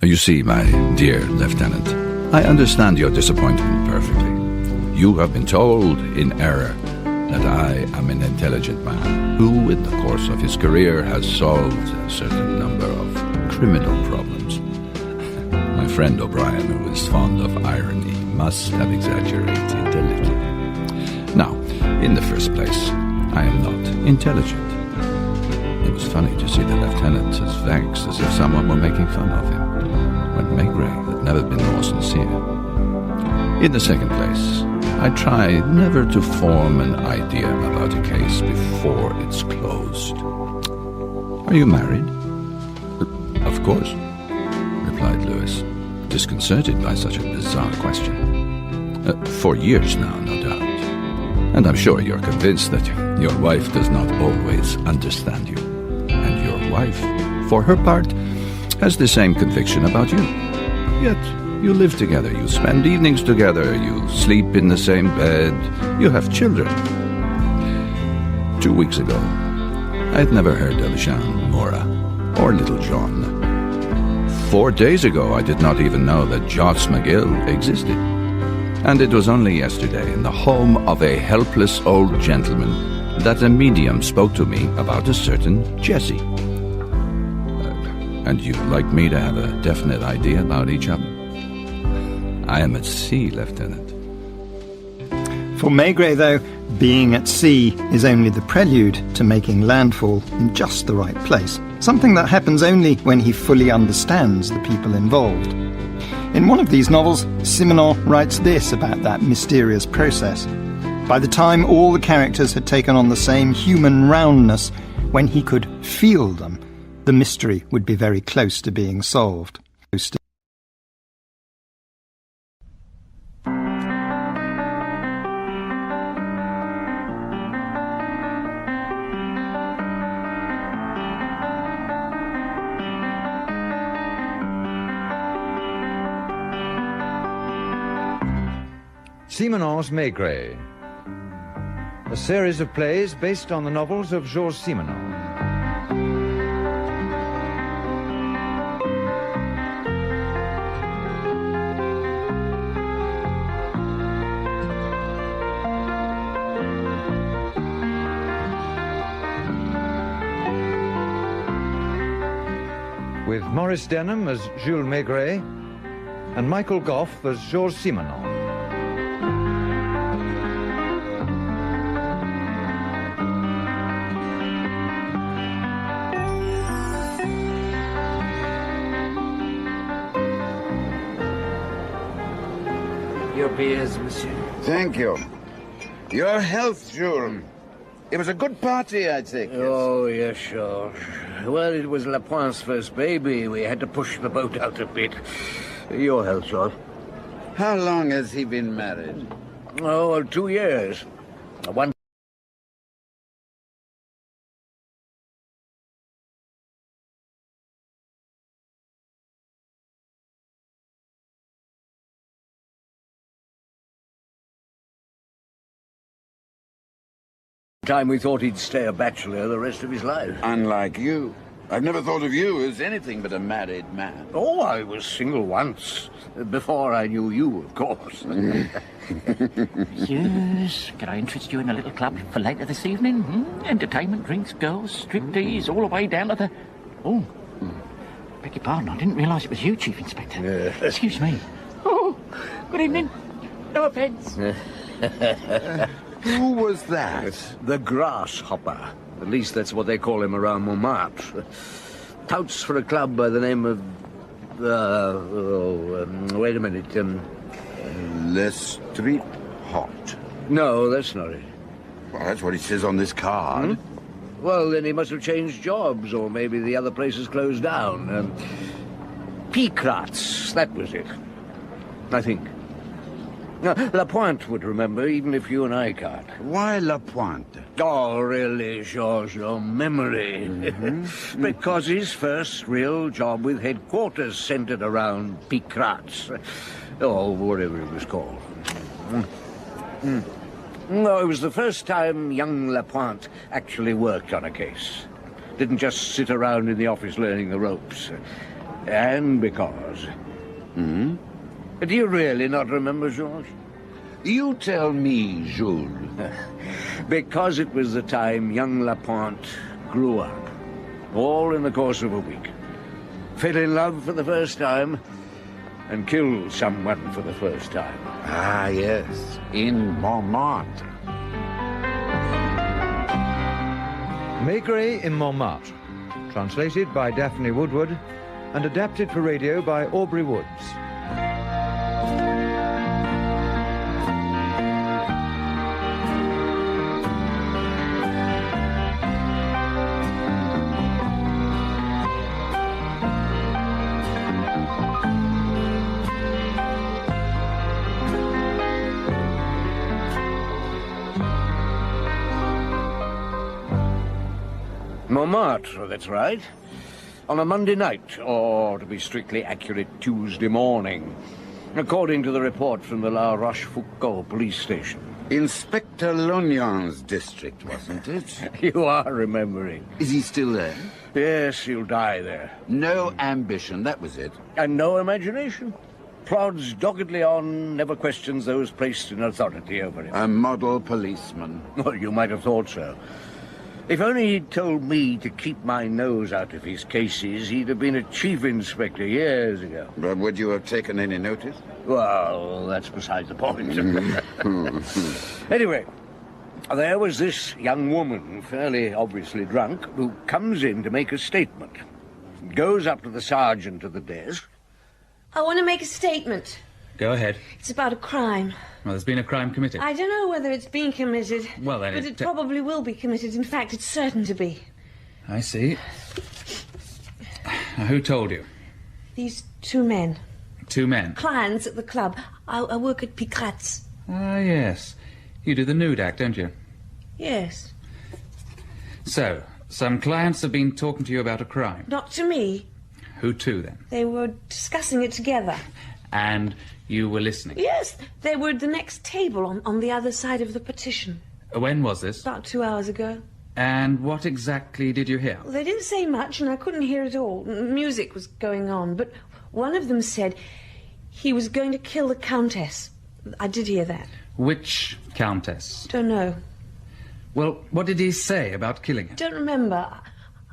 You see, my dear Lieutenant, I understand your disappointment perfectly. You have been told in error that I am an intelligent man who, in the course of his career, has solved a certain number of criminal problems. My friend O'Brien, who is fond of irony, must have exaggerated a little. Now, in the first place, I am not intelligent. It was funny to see the lieutenant as vexed as if someone were making fun of him, when Maigret had never been more sincere. In the second place, I try never to form an idea about a case before it's closed. Are you married? Of course, replied Louis, disconcerted by such a bizarre question. For years now, no doubt. And I'm sure you're convinced that your wife does not always understand you. And your wife, for her part, has the same conviction about you. Yet, you live together, you spend evenings together, you sleep in the same bed, you have children. 2 weeks ago, I had never heard of Jean Moura or Little John. 4 days ago, I did not even know that Joss McGill existed. And it was only yesterday, in the home of a helpless old gentleman, that a medium spoke to me about a certain Jessie. And you'd like me to have a definite idea about each other? I am at sea, Lieutenant. For Maigret, though, being at sea is only the prelude to making landfall in just the right place, something that happens only when he fully understands the people involved. In one of these novels, Simenon writes this about that mysterious process. By the time all the characters had taken on the same human roundness, when he could feel them, the mystery would be very close to being solved. Simenon's Maigret, a series of plays based on the novels of Georges Simenon. With Maurice Denham as Jules Maigret and Michael Gough as Georges Simenon. Your beers, monsieur. Thank you. Your health, Jules. It was a good party, I take it. Oh, yes, sure. Well, it was Lapointe's first baby. We had to push the boat out a bit. Your health, George. How long has he been married? Oh, well, 2 years. One time we thought he'd stay a bachelor the rest of his life. Unlike you. I've never thought of you as anything but a married man. Oh, I was single once. Before I knew you, of course. Yes, can I interest you in a little club for later this evening? Entertainment, drinks, girls, striptease, all the way down to the... Oh, beg your pardon, I didn't realise it was you, Chief Inspector. Excuse me. Oh, good evening. No offence. Who was that? The grasshopper. At least that's what they call him around Montmartre. Touts for a club by the name of... wait a minute. Le Street Hot. No, that's not it. Well, that's what it says on this card. Well, then he must have changed jobs, or maybe the other place has closed down. Picrats, that was it. I think. Lapointe would remember, even if you and I can't. Why Lapointe? Oh, really, Georges, your memory. Because his first real job with headquarters centered around Picrats. Or whatever it was called. No, it was the first time young Lapointe actually worked on a case. Didn't just sit around in the office learning the ropes. And because. Hmm? Do you really not remember, Georges? You tell me, Jules. Because it was the time young Lapointe grew up. All in the course of a week. Fell in love for the first time, and killed someone for the first time. Ah, yes. In Montmartre. Maigret in Montmartre. Translated by Daphne Woodward and adapted for radio by Aubrey Woods. Montmartre, that's right. On a Monday night, or to be strictly accurate, Tuesday morning, according to the report from the La Rochefoucauld police station. Inspector Lognon's district, wasn't it? You are remembering. Is he still there? Yes, he'll die there. No ambition, that was it. And no imagination. Plods doggedly on, never questions those placed in authority over him. A model policeman. Well, you might have thought so. If only he'd told me to keep my nose out of his cases, he'd have been a chief inspector years ago. But would you have taken any notice? Well, that's beside the point. Anyway, there was this young woman, fairly obviously drunk, who comes in to make a statement. Goes up to the sergeant at the desk. I want to make a statement. Go ahead. It's about a crime. Well, there's been a crime committed. I don't know whether it's been committed. Well, then but it probably will be committed. In fact, it's certain to be. I see. Now, who told you? These two men. Two men? Clients at the club. I work at Picrat's. Ah, yes. You do the nude act, don't you? Yes. So, some clients have been talking to you about a crime. Not to me. Who to, then? They were discussing it together. And you were listening? Yes, they were at the next table on the other side of the partition. When was this? About 2 hours ago. And what exactly did you hear? Well, they didn't say much, and I couldn't hear it all. Music was going on, but one of them said he was going to kill the countess. I did hear that. Which countess? Don't know. Well, what did he say about killing her? Don't remember.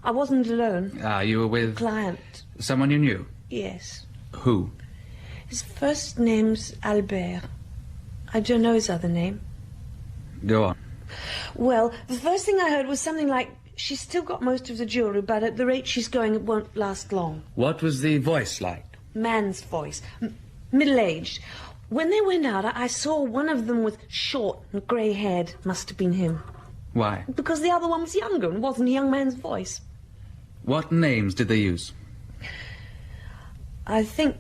I wasn't alone. Ah, you were with... Client. Someone you knew? Yes. Who? His first name's Albert. I don't know his other name. Go on. Well, the first thing I heard was something like, she's still got most of the jewellery, but at the rate she's going, it won't last long. What was the voice like? Man's voice. Middle-aged. When they went out, I saw one of them with short and grey haired. Must have been him. Why? Because the other one was younger and wasn't a young man's voice. What names did they use? I think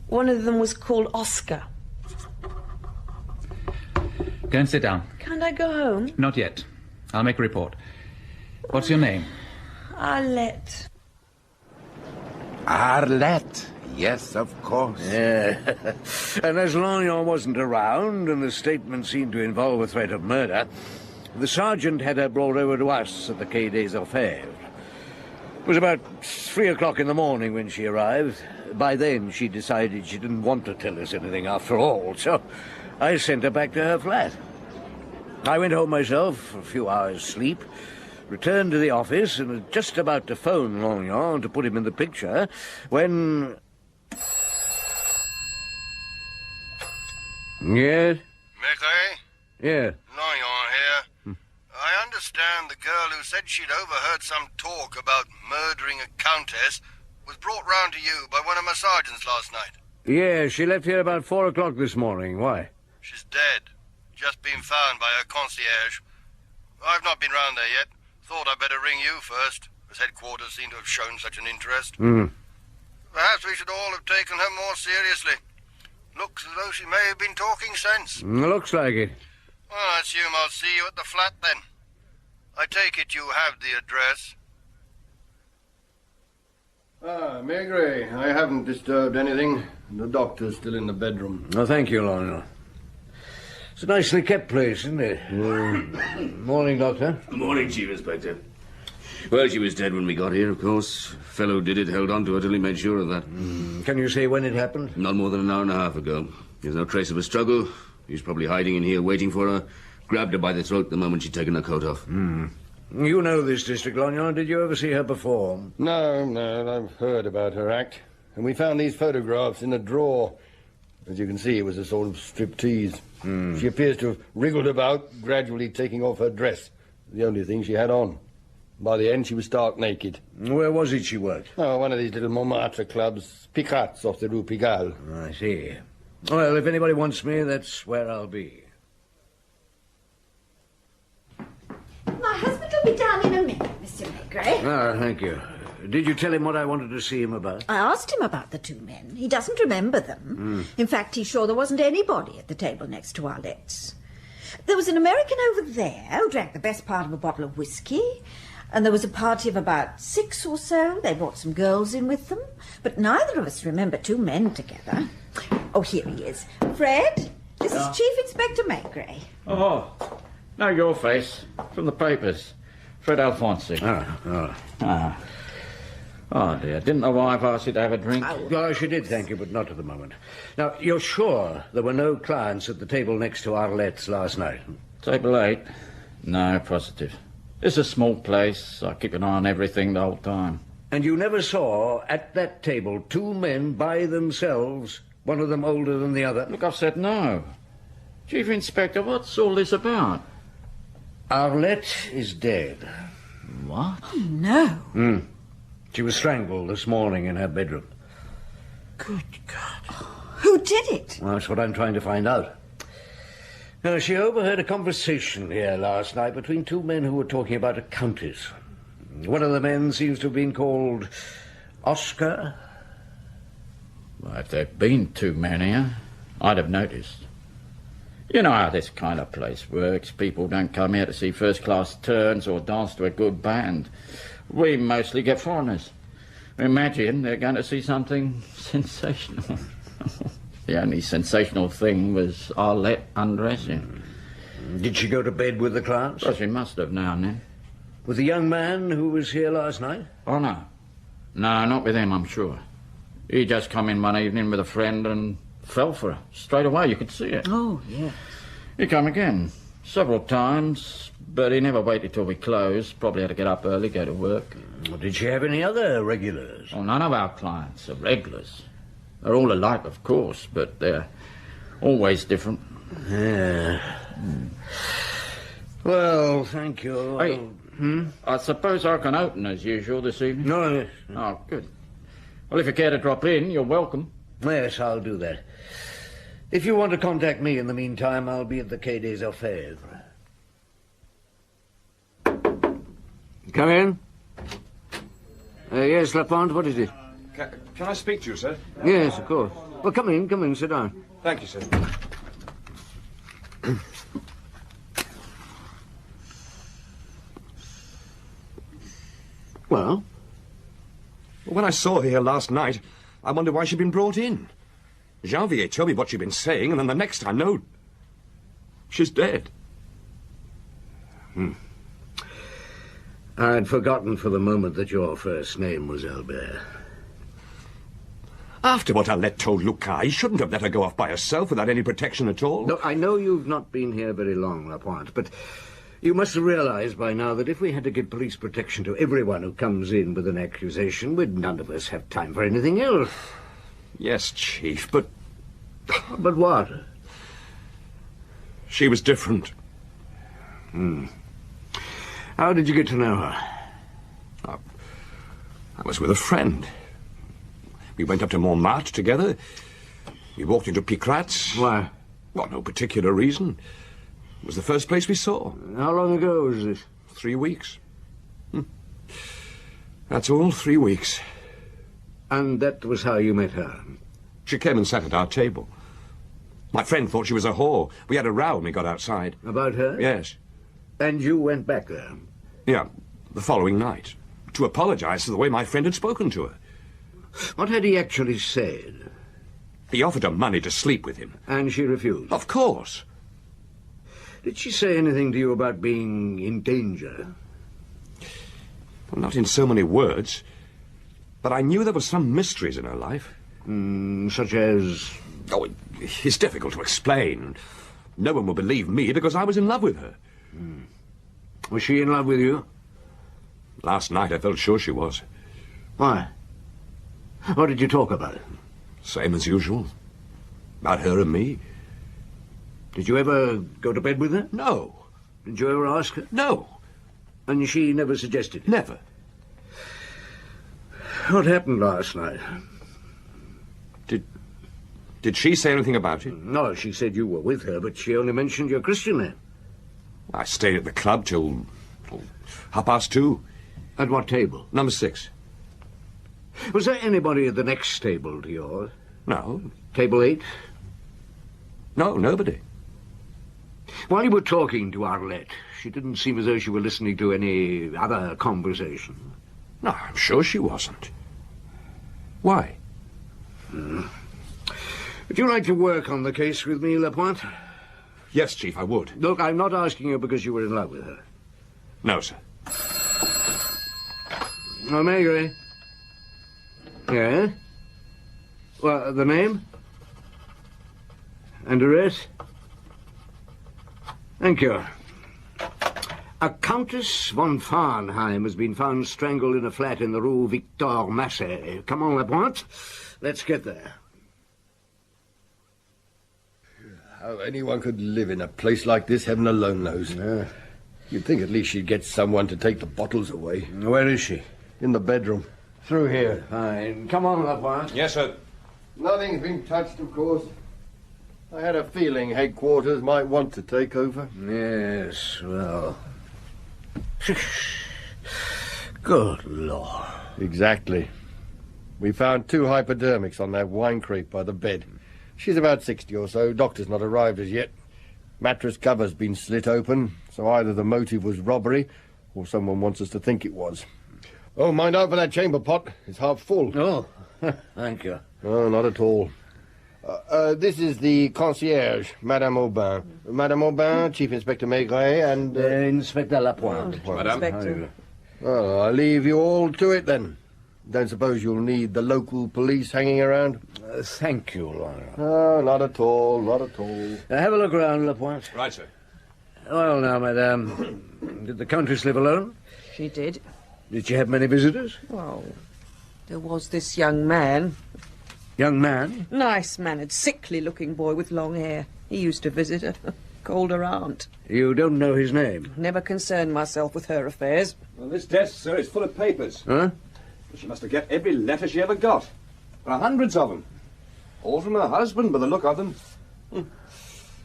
one of them was called Oscar. Go and sit down. Can't I go home? Not yet. I'll make a report. What's your name? Arlette. Arlette. Yes, of course. Yeah. And as Lognon wasn't around, and the statement seemed to involve a threat of murder, the sergeant had her brought over to us at the Quai des Orfèvres. It was about 3 o'clock in the morning when she arrived. By then, she decided she didn't want to tell us anything after all, so I sent her back to her flat. I went home myself for a few hours' sleep, returned to the office, and was just about to phone Lognon to put him in the picture, when... Yes? Maigret? Yeah. Lognon here. I understand the girl who said she'd overheard some talk about murdering a countess was brought round to you by one of my sergeants last night. Yeah, she left here about 4 o'clock this morning. Why? She's dead. Just been found by her concierge. I've not been round there yet. Thought I'd better ring you first, as headquarters seem to have shown such an interest. Perhaps we should all have taken her more seriously. Looks as though she may have been talking sense. Looks like it. Well, I assume I'll see you at the flat then. I take it you have the address. Ah, Maigret, I haven't disturbed anything. The doctor's still in the bedroom. Oh, thank you, Lionel. It's a nicely kept place, isn't it? Morning, Doctor. Morning, Chief Inspector. Well, she was dead when we got here, of course. Fellow who did it held on to her till he made sure of that. Can you say when it happened? Not more than an hour and a half ago. There's no trace of a struggle. He was probably hiding in here waiting for her. Grabbed her by the throat the moment she'd taken her coat off. You know this district, Lognon. Did you ever see her perform? No, I've heard about her act. And we found these photographs in a drawer. As you can see, it was a sort of striptease. She appears to have wriggled about, gradually taking off her dress. The only thing she had on. By the end, she was stark naked. Where was it she worked? Oh, one of these little Montmartre clubs, Picats off the Rue Pigalle. I see. Well, if anybody wants me, that's where I'll be. My husband will be down in a minute, Mr. Maigret. Ah, thank you. Did you tell him what I wanted to see him about? I asked him about the two men. He doesn't remember them. In fact, he's sure there wasn't anybody at the table next to Arlette's. There was an American over there who drank the best part of a bottle of whiskey, and there was a party of about 6 or so. They brought some girls in with them, but neither of us remember two men together. Oh, here he is. Fred, this is Chief Inspector Maigret. Oh, know your face from the papers. Fred Alfonsi. Oh, dear. Didn't the wife ask you to have a drink? Oh, she did, thank you, but not at the moment. Now, you're sure there were no clients at the table next to Arlette's last night? Table 8? No, positive. It's a small place. I keep an eye on everything the whole time. And you never saw, at that table, two men by themselves, one of them older than the other? Look, I've said no. Chief Inspector, what's all this about? Arlette is dead. What? Oh, no. She was strangled this morning in her bedroom. Good God. Who did it? Well, that's what I'm trying to find out. Now, she overheard a conversation here last night between two men who were talking about a countess. One of the men seems to have been called Oscar. Well, if there'd been two men here, I'd have noticed. You know how this kind of place works. People don't come here to see first-class turns or dance to a good band. We mostly get foreigners. Imagine they're going to see something sensational. The only sensational thing was Arlette undressing. Did she go to bed with the clients? Well, she must have now and then. With the young man who was here last night? Oh, no. No, not with him, I'm sure. He just come in one evening with a friend and fell for her. Straight away, you could see it. Oh, yeah. He come again. Several times, but he never waited till we closed. Probably had to get up early, go to work. Well, did she have any other regulars? Oh, none of our clients are regulars. They're all alike, of course, but they're always different. Yeah. Well, thank you. Hey, I suppose I can open as usual this evening? No, yes. Oh, good. Well, if you care to drop in, you're welcome. Yes, I'll do that. If you want to contact me in the meantime, I'll be at the Quai des Orfèvres. Come in. Yes, Lapont, what is it? Can I speak to you, sir? Yes, of course. Well, come in, sit down. Thank you, sir. Well? When I saw her here last night, I wondered why she'd been brought in. Janvier told me what she'd been saying, and then the next time, no, she's dead. I'd forgotten for the moment that your first name was Albert. After what Arlette told Lucas, he shouldn't have let her go off by herself without any protection at all. No, I know you've not been here very long, Lapointe, but you must have realized by now that if we had to give police protection to everyone who comes in with an accusation, we'd none of us have time for anything else. Yes, Chief, but... But what? She was different. How did you get to know her? I was with a friend. We went up to Montmartre together. We walked into Picrat's. Why? Well, no particular reason. It was the first place we saw. How long ago was this? 3 weeks. That's all, 3 weeks. And that was how you met her? She came and sat at our table. My friend thought she was a whore. We had a row when we got outside. About her? Yes. And you went back there? Yeah, the following night. To apologize for the way my friend had spoken to her. What had he actually said? He offered her money to sleep with him. And she refused? Of course. Did she say anything to you about being in danger? Well, not in so many words. But I knew there were some mysteries in her life. Such as? Oh, it's difficult to explain. No one will believe me because I was in love with her. Was she in love with you? Last night I felt sure she was. Why? What did you talk about? Same as usual. About her and me. Did you ever go to bed with her? No. Did you ever ask her? No. And she never suggested it? Never. What happened last night? Did she say anything about it? No, she said you were with her, but she only mentioned your Christian name. I stayed at the club till 2:30. At what table? Number 6. Was there anybody at the next table to yours? No. Table 8? No, nobody. While you were talking to Arlette, she didn't seem as though she were listening to any other conversation. No, I'm sure she wasn't. Why? Would you like to work on the case with me, Lapointe? Yes, Chief, I would. Look, I'm not asking you because you were in love with her. No, sir. Oh, Maigret. Yeah? Well, the name? And address? Thank you. A Countess von Farnheim has been found strangled in a flat in the Rue Victor Massé. Come on, Lapointe. Let's get there. How anyone could live in a place like this, heaven alone knows. You'd think at least she'd get someone to take the bottles away. Where is she? In the bedroom. Through here. Fine. Come on, Lapointe. Yes, sir. Nothing's been touched, of course. I had a feeling headquarters might want to take over. Yes, well... Good Lord. Exactly. We found 2 hypodermics on that wine crate by the bed. She's about 60 or so. Doctor's not arrived as yet. Mattress cover's been slit open, so either the motive was robbery or someone wants us to think it was. Oh, mind out for that chamber pot. It's half full. Oh, thank you. Oh, not at all. This is the concierge, Madame Aubin. Madame Aubin, Chief Inspector Maigret, and... Inspector Lapointe. Madame. Well, I'll leave you all to it, then. Don't suppose you'll need the local police hanging around? Thank you, Laura. Oh, not at all, not at all. Have a look around, Lapointe. Right, sir. Well, now, madame, did the countess live alone? She did. Did she have many visitors? Well, there was this young man. Young man? Nice-mannered, sickly-looking boy with long hair. He used to visit her. Called her aunt. You don't know his name? Never concerned myself with her affairs. Well, this desk, sir, is full of papers. Huh? She must have got every letter she ever got. There are hundreds of them. All from her husband, by the look of them.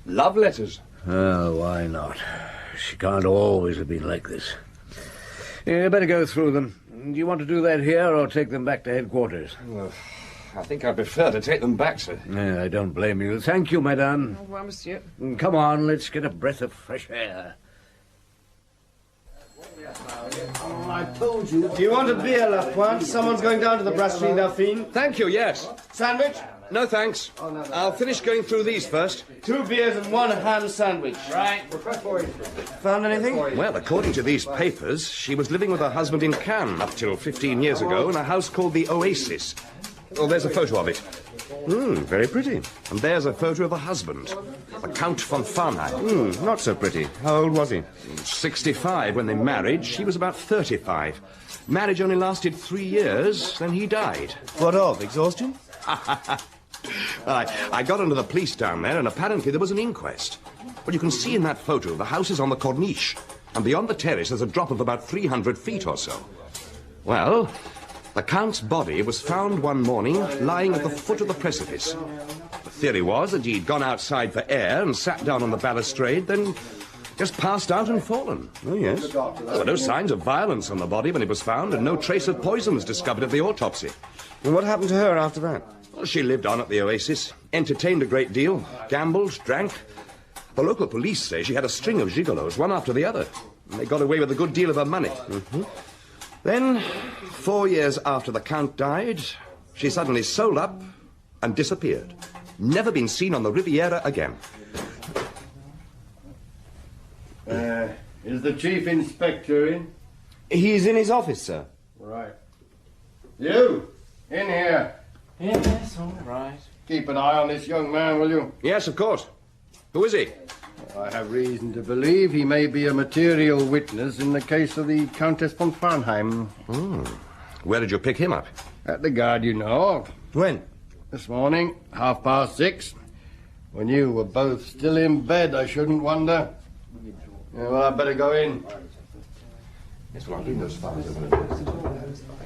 Love letters. Oh, why not? She can't always have been like this. You better go through them. Do you want to do that here or take them back to headquarters? Well, I think I prefer to take them back, sir. Yeah, I don't blame you. Thank you, madame. Au revoir, monsieur. Come on, let's get a breath of fresh air. I told you. Do you want a beer, Lapointe? Someone's going down to the Brasserie Dauphine. Thank you, yes. Sandwich? No, thanks. I'll finish going through these first. 2 beers and 1 ham sandwich. Right. Found anything? Well, according to these papers, she was living with her husband in Cannes up till 15 years ago in a house called the Oasis. Oh, there's a photo of it. Very pretty. And there's a photo of the husband, the Count von Farnheim. Not so pretty. How old was he? 65 when they married. She was about 35. Marriage only lasted 3 years, then he died. What of? Exhaustion? I got under the police down there, and apparently there was an inquest. Well, you can see in that photo the house is on the corniche, and beyond the terrace there's a drop of about 300 feet or so. Well, the Count's body was found one morning lying at the foot of the precipice. The theory was that he'd gone outside for air and sat down on the balustrade, then just passed out and fallen. Oh, yes. There were no signs of violence on the body when it was found, and no trace of poison was discovered at the autopsy. And what happened to her after that? Well, she lived on at the Oasis, entertained a great deal, gambled, drank. The local police say she had a string of gigolos, one after the other. And they got away with a good deal of her money. Then, 4 years after the Count died, she suddenly sold up and disappeared. Never been seen on the Riviera again. Is the Chief Inspector in? He's in his office, sir. Right. You! In here. Yes, all right. Keep an eye on this young man, will you? Yes, of course. Who is he? I have reason to believe he may be a material witness in the case of the Countess von Farnheim. Where did you pick him up? At the Gare du Nord. When? This morning, 6:30. When you were both still in bed, I shouldn't wonder. Yeah, well, I'd better go in.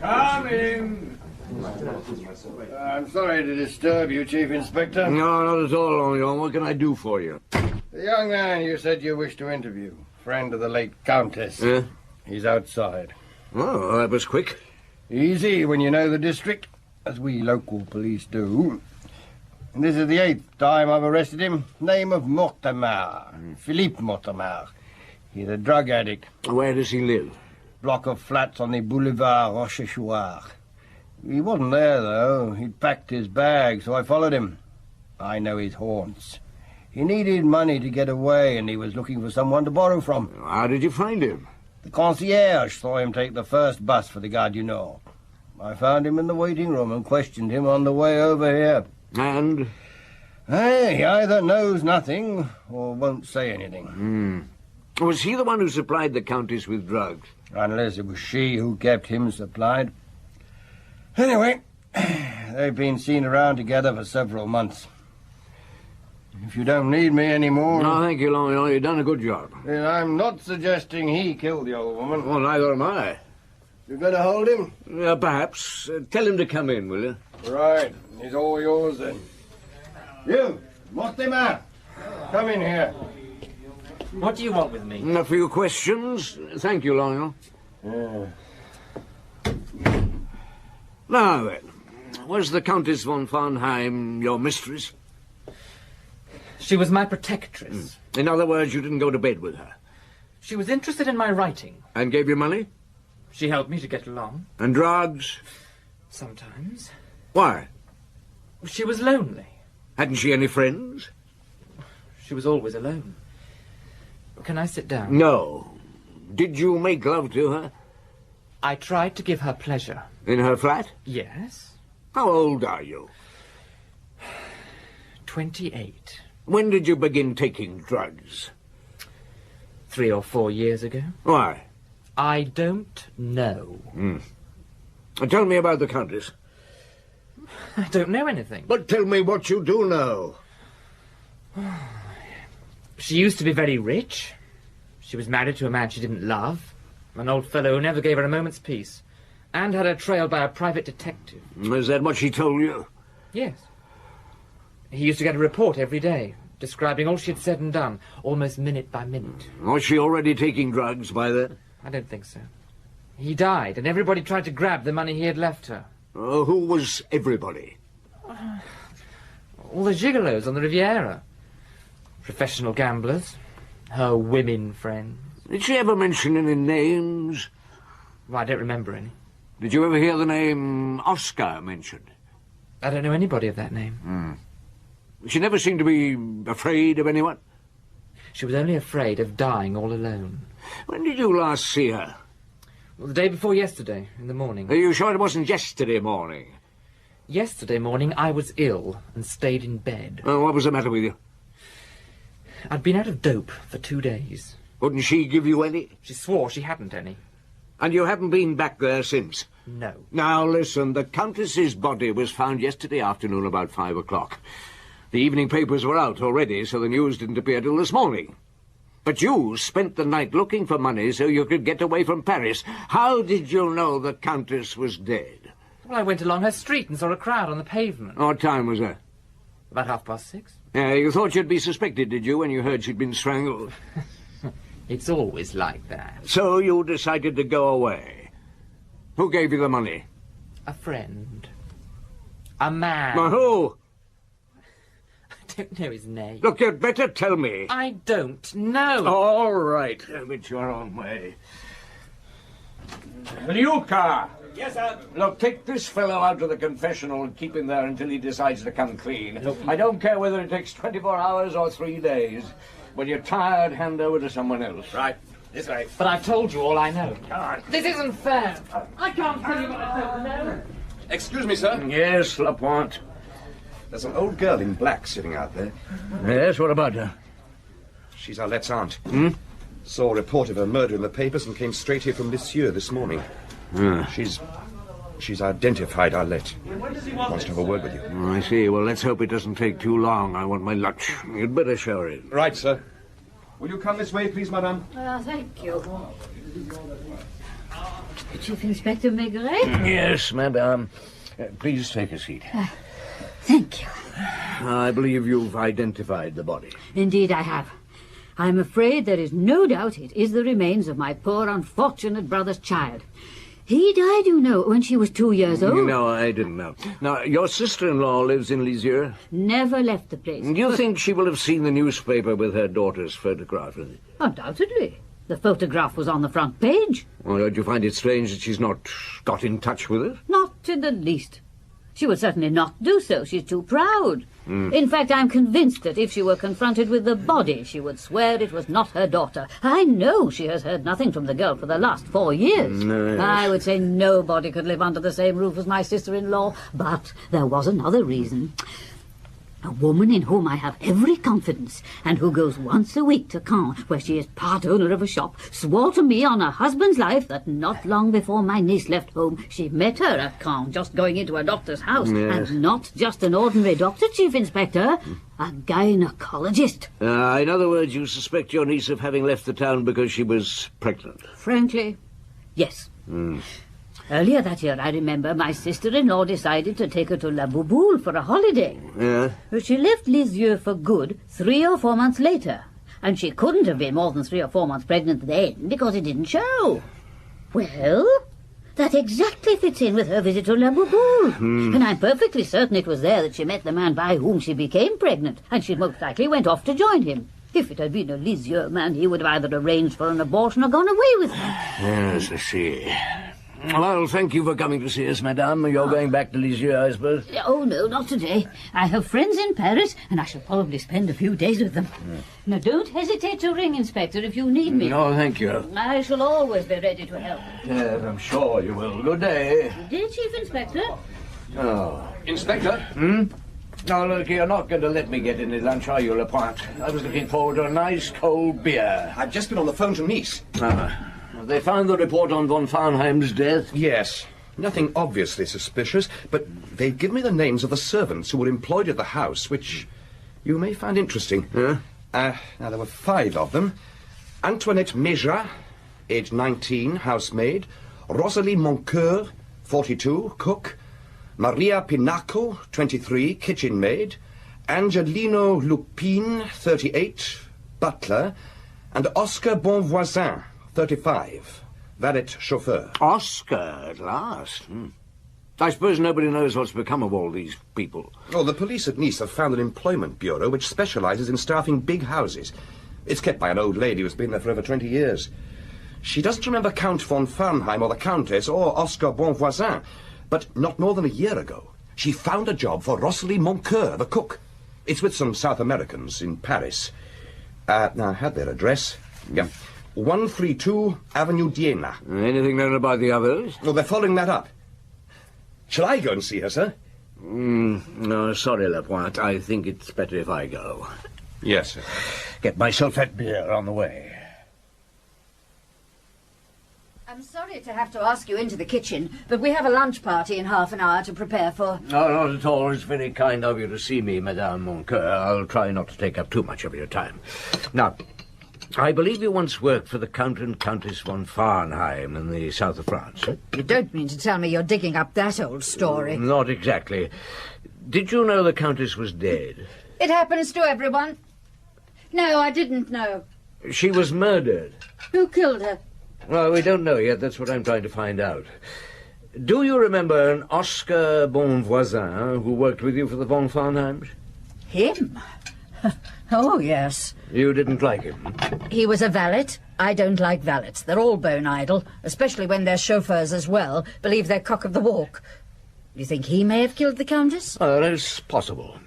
Come in! I'm sorry to disturb you, Chief Inspector. No, not at all, Longyon. What can I do for you? The young man you said you wished to interview, friend of the late Countess. Yeah? He's outside. Oh, that was quick. Easy when you know the district, as we local police do. And this is the 8th time I've arrested him. Name of Mortimer. Philippe Mortimer. He's a drug addict. Where does he live? Block of flats on the Boulevard Rochechouart. He wasn't there, though. He'd packed his bag, so I followed him. I know his haunts. He needed money to get away, and he was looking for someone to borrow from. How did you find him? The concierge saw him take the first bus for the Gare du Nord. I found him in the waiting room and questioned him on the way over here. And? He either knows nothing or won't say anything. Was he the one who supplied the Countess with drugs? Unless it was she who kept him supplied. Anyway, they've been seen around together for several months. If you don't need me anymore... No, thank you, Longyon. You've done a good job. Then I'm not suggesting he killed the old woman. Well, neither am I. You going to hold him? Perhaps. Tell him to come in, will you? Right. He's all yours, then. You, Mortimer, come in here. What do you want with me? A few questions. Thank you, Longyon. Now then, was the Countess von Farnheim your mistress? She was my protectress. In other words, you didn't go to bed with her? She was interested in my writing. And gave you money? She helped me to get along. And drugs? Sometimes. Why? She was lonely. Hadn't she any friends? She was always alone. Can I sit down? No. Did you make love to her? I tried to give her pleasure. In her flat? Yes. How old are you? 28. When did you begin taking drugs? 3 or 4 years ago. Why? I don't know. Tell me about the Countess. I don't know anything. But tell me what you do know. She used to be very rich. She was married to a man she didn't love. An old fellow who never gave her a moment's peace. And had her trailed by a private detective. Is that what she told you? Yes. He used to get a report every day, describing all she had said and done, almost minute by minute. Was she already taking drugs by then? I don't think so. He died, and everybody tried to grab the money he had left her. Who was everybody? All the gigolos on the Riviera. Professional gamblers. Her women friends. Did she ever mention any names? Well, I don't remember any. Did you ever hear the name Oscar mentioned? I don't know anybody of that name. She never seemed to be afraid of anyone? She was only afraid of dying all alone. When did you last see her? Well, the day before yesterday, in the morning. Are you sure it wasn't yesterday morning? Yesterday morning I was ill and stayed in bed. What was the matter with you? I'd been out of dope for 2 days. Wouldn't she give you any? She swore she hadn't any. And you haven't been back there since? No. Now listen, the Countess's body was found yesterday afternoon about 5 o'clock. The evening papers were out already, so the news didn't appear till this morning. But you spent the night looking for money so you could get away from Paris. How did you know the Countess was dead? Well, I went along her street and saw a crowd on the pavement. What time was that? About 6:30. Yeah, you thought you'd be suspected, did you, when you heard she'd been strangled? It's always like that. So you decided to go away. Who gave you the money? A friend. A man. Who? I don't know his name. Look, you'd better tell me. I don't know. All right. Have it your own way. Luca! Yes, sir. Look, take this fellow out to the confessional and keep him there until he decides to come clean. I don't care whether it takes 24 hours or 3 days. When you're tired, hand over to someone else. Right. This way. But I've told you all I know. This isn't fair. I can't tell you what I don't know. Excuse me, sir. Yes, Lapointe. There's an old girl in black sitting out there. Yes, what about her? She's Arlette's aunt. Hmm? Saw a report of her murder in the papers and came straight here from Lisieux this morning. She's identified Arlette. Wants to have a word with you. Oh, I see. Well, let's hope it doesn't take too long. I want my lunch. You'd better show her in. Right, sir. Will you come this way, please, madame? Thank you. Chief Inspector Maigret? Yes, madame. Please take a seat. Thank you. I believe you've identified the body. Indeed I have. I'm afraid there is no doubt it is the remains of my poor unfortunate brother's child. He died, you know, when she was 2 years old. No, I didn't know. Now, your sister-in-law lives in Lisieux? Never left the place. Do you think she will have seen the newspaper with her daughter's photograph in it? Undoubtedly. The photograph was on the front page. Well, don't you find it strange that she's not got in touch with it? Not in the least. She would certainly not do so. She's too proud. Mm. In fact, I'm convinced that if she were confronted with the body, she would swear it was not her daughter. I know she has heard nothing from the girl for the last 4 years. No, yes. I would say nobody could live under the same roof as my sister-in-law. But there was another reason. A woman in whom I have every confidence, and who goes once a week to Caen, where she is part owner of a shop, swore to me on her husband's life that not long before my niece left home, she met her at Caen, just going into a doctor's house. Yes. And not just an ordinary doctor, Chief Inspector, a gynecologist. In other words, you suspect your niece of having left the town because she was pregnant? Frankly, yes. Mm. Earlier that year, I remember, my sister-in-law decided to take her to La Bouboule for a holiday. Yeah? But she left Lisieux for good 3 or 4 months later. And she couldn't have been more than 3 or 4 months pregnant then, because it didn't show. Well, that exactly fits in with her visit to La Bouboule. And I'm perfectly certain it was there that she met the man by whom she became pregnant, and she most likely went off to join him. If it had been a Lisieux man, he would have either arranged for an abortion or gone away with her. Yes, I see. Well, thank you for coming to see us, madame. You're going back to Lisieux, I suppose? Oh, no, not today. I have friends in Paris, and I shall probably spend a few days with them. Now, don't hesitate to ring, Inspector, if you need me. No, thank you. I shall always be ready to help. Yes, I'm sure you will. Good day. Dear Chief Inspector? Oh. Inspector? Now, look, you're not going to let me get any lunch, are you, Lapointe? I was looking forward to a nice cold beer. I've just been on the phone to Nice. They found the report on von Farnheim's death? Yes. Nothing obviously suspicious, but they give me the names of the servants who were employed at the house, which you may find interesting. Now, there were 5 of them. Antoinette Maigret, age 19, housemaid. Rosalie Moncoeur, 42, cook. Maria Pinaco, 23, kitchen maid. Angelino Lupin, 38, butler. And Oscar Bonvoisin, 35, valet chauffeur. Oscar, at last. I suppose nobody knows what's become of all these people. Oh, the police at Nice have found an employment bureau which specializes in staffing big houses. It's kept by an old lady who's been there for over 20 years. She doesn't remember Count von Farnheim or the Countess or Oscar Bonvoisin, but not more than a year ago, she found a job for Rosalie Moncoeur, the cook. It's with some South Americans in Paris. Now, I had their address. Yeah. 132 Avenue d'Iéna. Anything known about the others? Well, they're following that up. Shall I go and see her, sir? No, sorry, Lapointe. I think it's better if I go. Yes, sir. Get myself that beer on the way. I'm sorry to have to ask you into the kitchen, but we have a lunch party in half an hour to prepare for. No, not at all. It's very kind of you to see me, Madame Moncoeur. I'll try not to take up too much of your time. Now, I believe you once worked for the Count and Countess von Farnheim in the south of France. You don't mean to tell me you're digging up that old story? Not exactly. Did you know the Countess was dead? It happens to everyone. No, I didn't know. She was murdered. Who killed her? Well, we don't know yet. That's what I'm trying to find out. Do you remember an Oscar Bonvoisin who worked with you for the von Farnheims? Him? Oh, yes. You didn't like him? He was a valet. I don't like valets. They're all bone idle, especially when they're chauffeurs as well, believe they're cock of the walk. You think he may have killed the Countess? Oh, that's possible.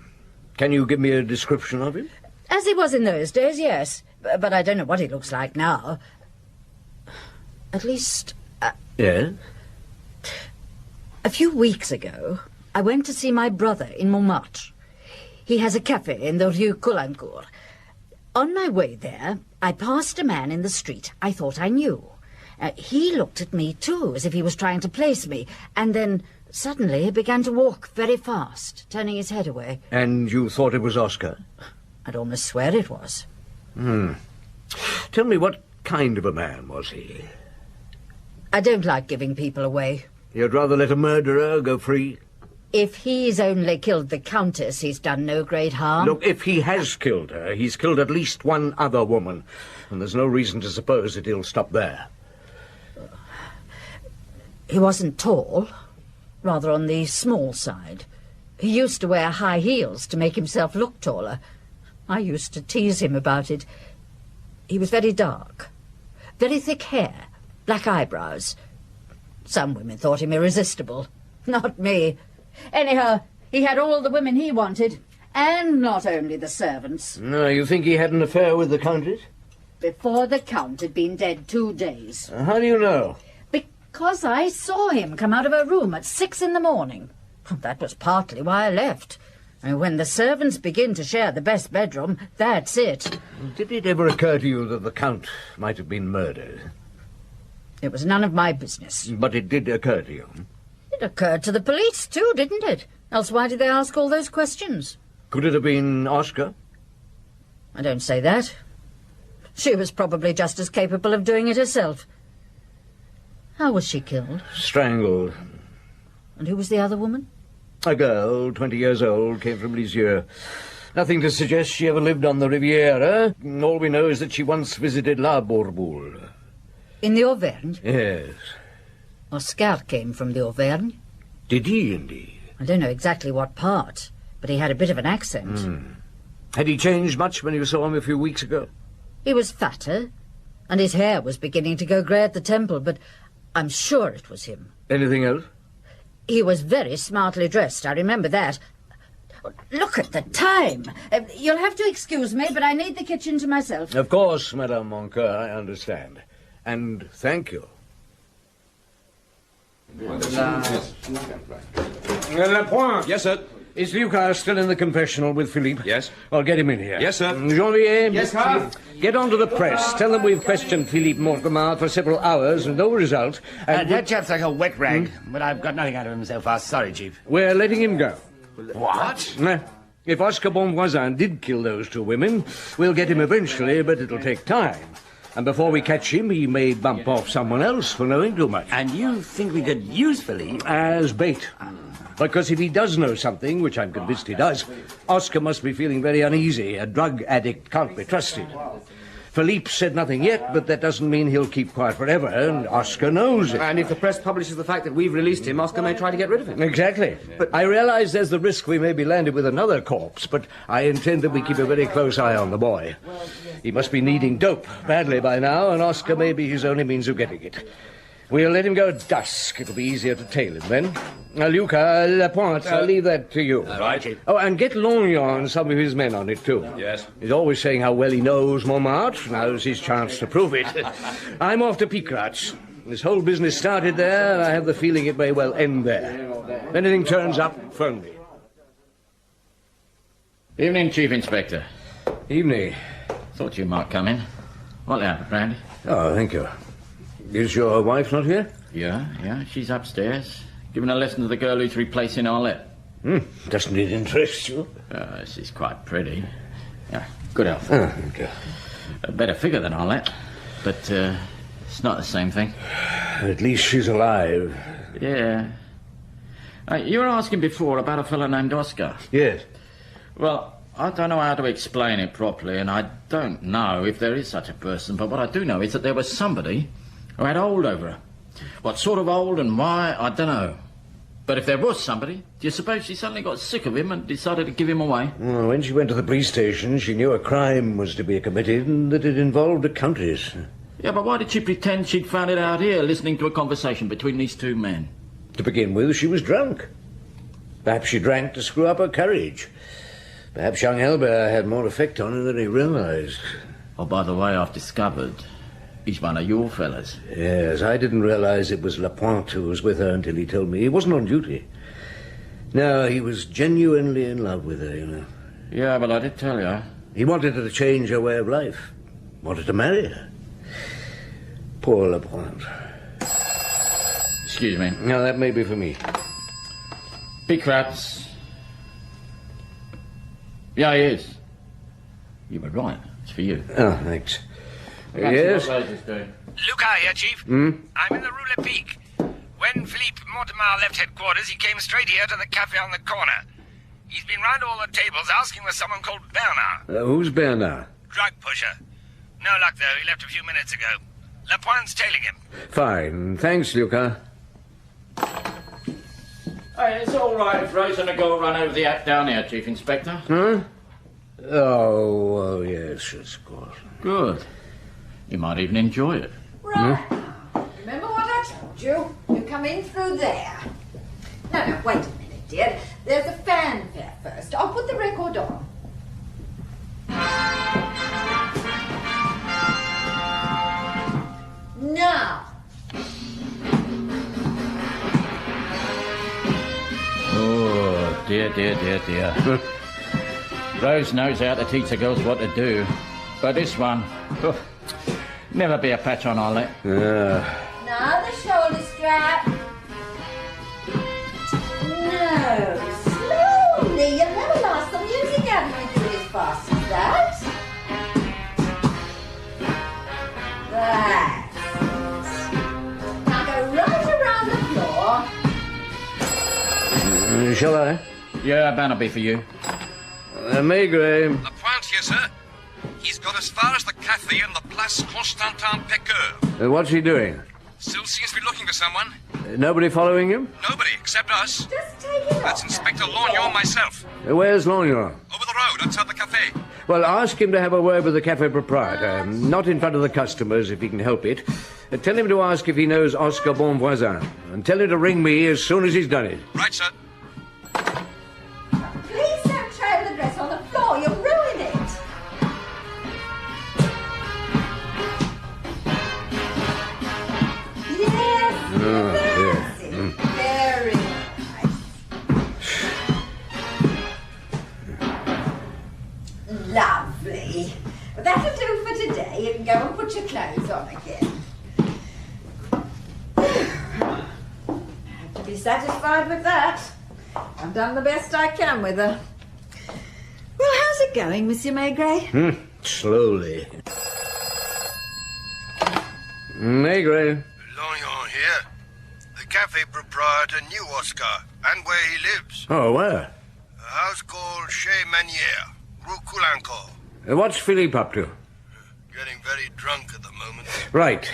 Can you give me a description of him? As he was in those days, yes. But I don't know what he looks like now. At least, Yes? a few weeks ago, I went to see my brother in Montmartre. He has a cafe in the Rue Colincourt. On my way there, I passed a man in the street I thought I knew. He looked at me, too, as if he was trying to place me, and then suddenly he began to walk very fast, turning his head away. And you thought it was Oscar? I'd almost swear it was. Tell me, what kind of a man was he? I don't like giving people away. You'd rather let a murderer go free? If he's only killed the countess, he's done no great harm. Look, if he has killed her, he's killed at least one other woman, and there's no reason to suppose that he'll stop there. He wasn't tall, rather on the small side. He used to wear high heels to make himself look taller. I used to tease him about it. He was very dark, very thick hair, black eyebrows. Some women thought him irresistible. Not me. Anyhow, he had all the women he wanted, and not only the servants. No, you think he had an affair with the countess? Before the Count had been dead 2 days. How do you know? Because I saw him come out of her room at 6 in the morning. That was partly why I left. And when the servants begin to share the best bedroom, that's it. Did it ever occur to you that the Count might have been murdered? It was none of my business. But it did occur to you? It occurred to the police, too, didn't it? Else why did they ask all those questions? Could it have been Oscar? I don't say that. She was probably just as capable of doing it herself. How was she killed? Strangled. And who was the other woman? A girl, 20 years old, came from Lisieux. Nothing to suggest she ever lived on the Riviera. All we know is that she once visited La Bourboule. In the Auvergne? Yes. Oscar came from the Auvergne. Did he, indeed? I don't know exactly what part, but he had a bit of an accent. Had he changed much when you saw him a few weeks ago? He was fatter, and his hair was beginning to go grey at the temple, but I'm sure it was him. Anything else? He was very smartly dressed, I remember that. Look at the time. You'll have to excuse me, but I need the kitchen to myself. Of course, Madame Moncur, I understand. And thank you. Lapointe. Yes, sir. Is Lucas still in the confessional with Philippe? Yes. I'll get him in here. Yes, sir. Janvier? Yes, sir. Get on to the press. Tell them we've questioned Philippe Montmartre for several hours and no result. And that chap's like a wet rag, but I've got nothing out of him so far. Sorry, Chief. we're letting him go. What? If Oscar Bonvoisin did kill those 2 women, we'll get him eventually, but it'll take time. And before we catch him, he may bump off someone else for knowing too much. And you think we could use Philippe? As bait. Because if he does know something, which I'm convinced he does, Oscar must be feeling very uneasy. A drug addict can't be trusted. Philippe said nothing yet, but that doesn't mean he'll keep quiet forever, and Oscar knows it. And if the press publishes the fact that we've released him, Oscar may try to get rid of him. Exactly. But I realize there's the risk we may be landed with another corpse, but I intend that we keep a very close eye on the boy. He must be needing dope badly by now, and Oscar may be his only means of getting it. We'll let him go at dusk. It'll be easier to tail him then. Luca, Lapointe, I'll leave that to you. Right, Chief. Oh, and get Longyon and some of his men on it, too. Yes. He's always saying how well he knows Montmartre. Now's his chance to prove it. I'm off to Picrat's. This whole business started there, and I have the feeling it may well end there. If anything turns up, phone me. Evening, Chief Inspector. Evening. Thought you might come in. What now, Brandy? Oh, thank you. Is your wife not here? Yeah, she's upstairs. Giving a lesson to the girl who's replacing Arlette. Doesn't it interest you? She's quite pretty. Yeah, good health. Oh, thank you. A better figure than Arlette, but it's not the same thing. At least she's alive. Yeah. You were asking before about a fellow named Oscar. Yes. Well, I don't know how to explain it properly, and I don't know if there is such a person, but what I do know is that there was somebody who had hold over her. What sort of hold and why, I don't know. But if there was somebody, do you suppose she suddenly got sick of him and decided to give him away? Well, when she went to the police station, she knew a crime was to be committed and that it involved a countess. Yeah, but why did she pretend she'd found it out here, listening to a conversation between these 2 men? To begin with, she was drunk. Perhaps she drank to screw up her courage. Perhaps young Albert had more effect on her than he realized. Oh, by the way, I've discovered He's one of your fellas. Yes, I didn't realize it was Lapointe who was with her until he told me. He wasn't on duty. No, he was genuinely in love with her, you know. Yeah, well, I did tell you. He wanted her to change her way of life. Wanted to marry her. Poor Lapointe. Excuse me. No, that may be for me. Big rats. Yeah, he is. You were right. It's for you. Oh, thanks. Yes? Luca here, Chief. I'm in the Rue Le Pic. When Philippe Mortimer left headquarters, he came straight here to the cafe on the corner. He's been round all the tables asking for someone called Bernard. Who's Bernard? Drug pusher. No luck, though. He left a few minutes ago. Lapointe's tailing him. Fine. Thanks, Luca. Hey, it's all right if Rose and a girl run over the act down here, Chief Inspector. Huh? Oh, yes, of course. Good. You might even enjoy it. Right. Remember what I told you? You come in through there. No, wait a minute, dear. There's a fanfare first. I'll put the record on. Now. Oh, dear. Rose knows how to teach the girls what to do. But this one, never be a patch on Arlette. Now the shoulder strap. No, slowly. You'll never last the music out if you do it as fast as that. That's it. Now go right around the floor. Shall I? Yeah, that'll be for you. Maigret. Lapointe here, sir. He's got as far as the cafe in the Place Constantin Pequeur. What's he doing? Still seems to be looking for someone. Nobody following him? Nobody, except us. Just take it That's Inspector Lorgnon myself. Where's Lorgnon? Over the road, outside the cafe. Well, ask him to have a word with the cafe proprietor. Not in front of the customers, if he can help it. Tell him to ask if he knows Oscar Bonvoisin. And tell him to ring me as soon as he's done it. Right, sir. Please don't trail the dress on the floor. You'll ruin it. Yes. That's it. Very nice. Lovely. Well, that'll do for today. You can go and put your clothes on again. Have to be satisfied with that. I've done the best I can with her. Well, how's it going, Monsieur Maigret? Slowly. Maigret. Lorgnon here. The cafe proprietor knew Oscar and where he lives. Oh, where? A house called Chez Manière, Rue Coulancourt. What's Philippe up to? Getting very drunk at the moment. Right.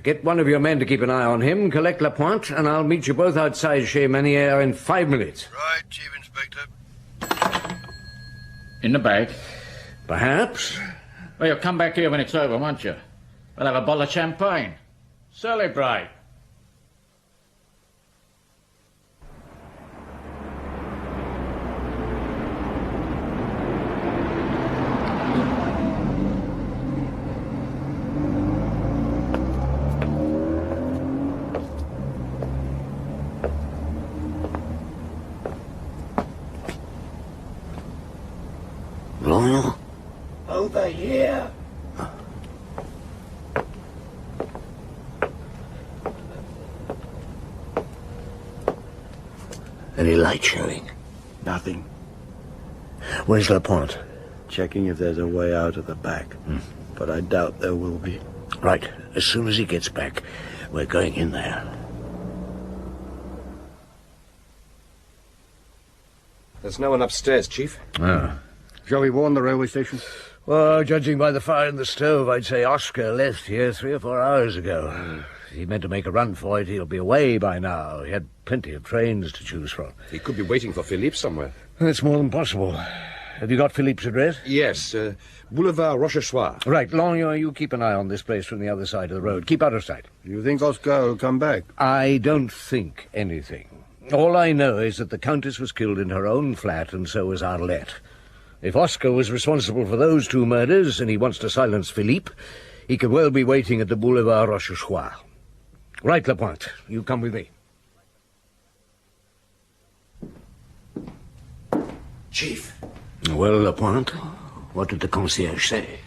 Get one of your men to keep an eye on him, collect Lapointe, and I'll meet you both outside Chez Manière in 5 minutes. Right, Chief Inspector. In the bag. Perhaps. Well, you'll come back here when it's over, won't you? We'll have a bottle of champagne. Celebrate. Lorgnon? Over here. Any light showing? Nothing. Where's Lapointe? Checking if there's a way out of the back. But I doubt there will be. Right. As soon as he gets back, we're going in there. There's no one upstairs, Chief. Ah. Shall we warn the railway station? Well, judging by the fire in the stove, I'd say Oscar left here 3 or 4 hours ago. He meant to make a run for it. He'll be away by now. He had plenty of trains to choose from. He could be waiting for Philippe somewhere. That's more than possible. Have you got Philippe's address? Yes, Boulevard Rochechouart. Right, Lorgnon, you keep an eye on this place from the other side of the road. Keep out of sight. You think Oscar will come back? I don't think anything. All I know is that the countess was killed in her own flat, and so was Arlette. If Oscar was responsible for those 2 murders, and he wants to silence Philippe, He could well be waiting at the Boulevard Rochechouart. Right, Lapointe, you come with me. Chief. Well, Lapointe, what did the concierge say?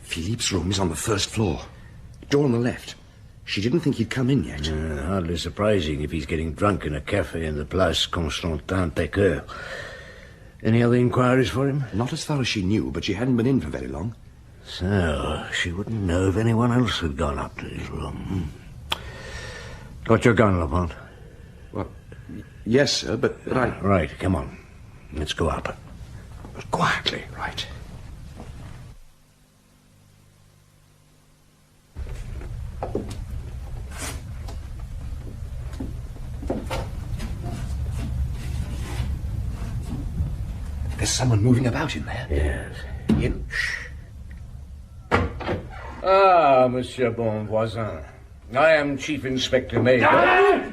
Philippe's room is on the first floor. Door on the left. She didn't think he'd come in yet. Hardly surprising if he's getting drunk in a cafe in the Place Constantin Tequeur. Any other inquiries for him? Not as far as she knew, but she hadn't been in for very long. So, she wouldn't know if anyone else had gone up to his room. Got your gun, Lapointe? Well, yes, sir, but I... Right, come on. Let's go up. But quietly, right. There's someone moving about in there. Yes. Ah, Monsieur Bonvoisin. I am Chief Inspector Maigret.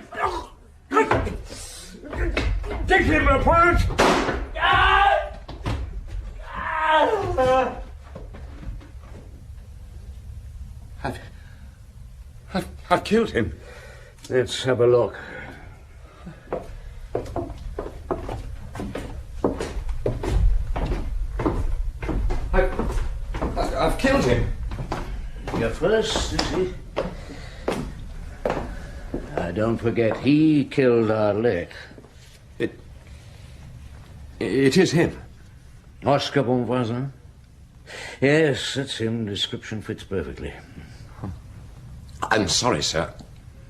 Take him, Lapointe! I've killed him. Let's have a look. I've killed him. You're first, is he? Don't forget, he killed Arlette. It is him. Oscar Bonvoisin? Yes, that's him. Description fits perfectly. I'm sorry, sir.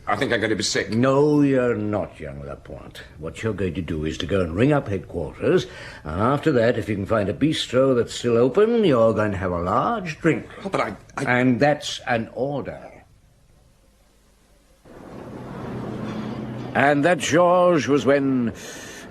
I think I'm going to be sick. No, you're not, young Lapointe. What you're going to do is to go and ring up headquarters, and after that, if you can find a bistro that's still open, you're going to have a large drink. Oh, but I... And that's an order. And that, Georges, was when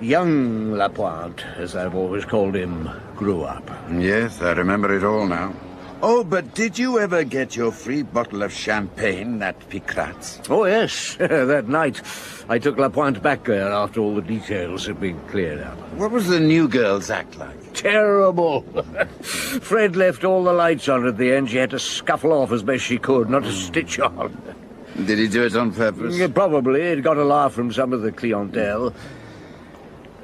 young Lapointe, as I've always called him, grew up. Yes, I remember it all now. Oh, but did you ever get your free bottle of champagne at Picrat's? Oh, yes. That night, I took Lapointe back there after all the details had been cleared up. What was the new girl's act like? Terrible. Fred left all the lights on at the end. She had to scuffle off as best she could, not a stitch on. Did he do it on purpose? Yeah, probably. It got a laugh from some of the clientele.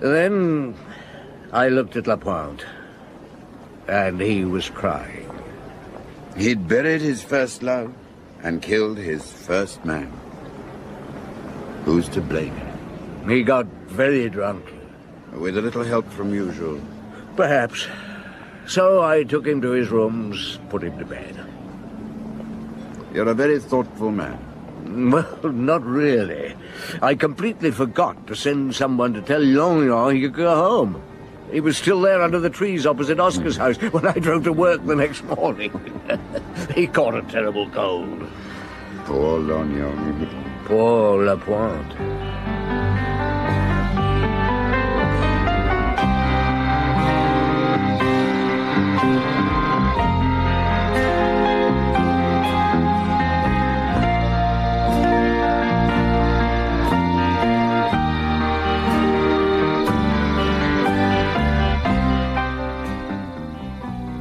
Then I looked at Lapointe, and he was crying. He'd buried his first love and killed his first man. Who's to blame him? He got very drunk. With a little help from usual. Perhaps. So I took him to his rooms, put him to bed. You're a very thoughtful man. Well, not really. I completely forgot to send someone to tell Longyon he could go home. He was still there under the trees opposite Oscar's house when I drove to work the next morning. He caught a terrible cold. Poor Longyon. Poor Lapointe.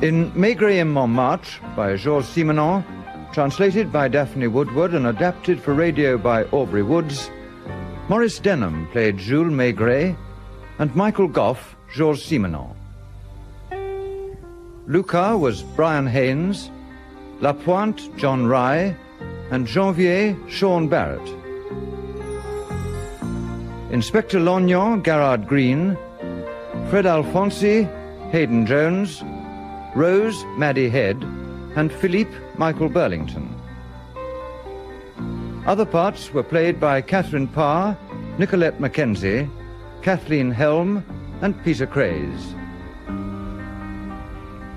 In Maigret in Montmartre by Georges Simenon, translated by Daphne Woodward and adapted for radio by Aubrey Woods, Maurice Denham played Jules Maigret and Michael Gough, Georges Simenon. Lucas was Brian Haynes, Lapointe, John Rye, and Janvier, Sean Barrett. Inspector Longyon, Garrard Green, Fred Alfonsi, Hayden Jones, Rose, Maddie Head, and Philippe, Michael Burlington. Other parts were played by Catherine Parr, Nicolette Mackenzie, Kathleen Helm, and Peter Craze.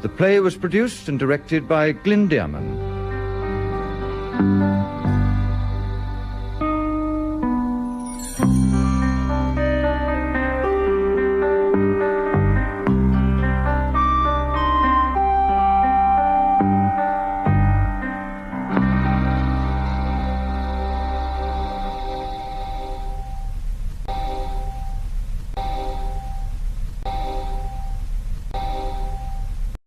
The play was produced and directed by Glyn Dearman.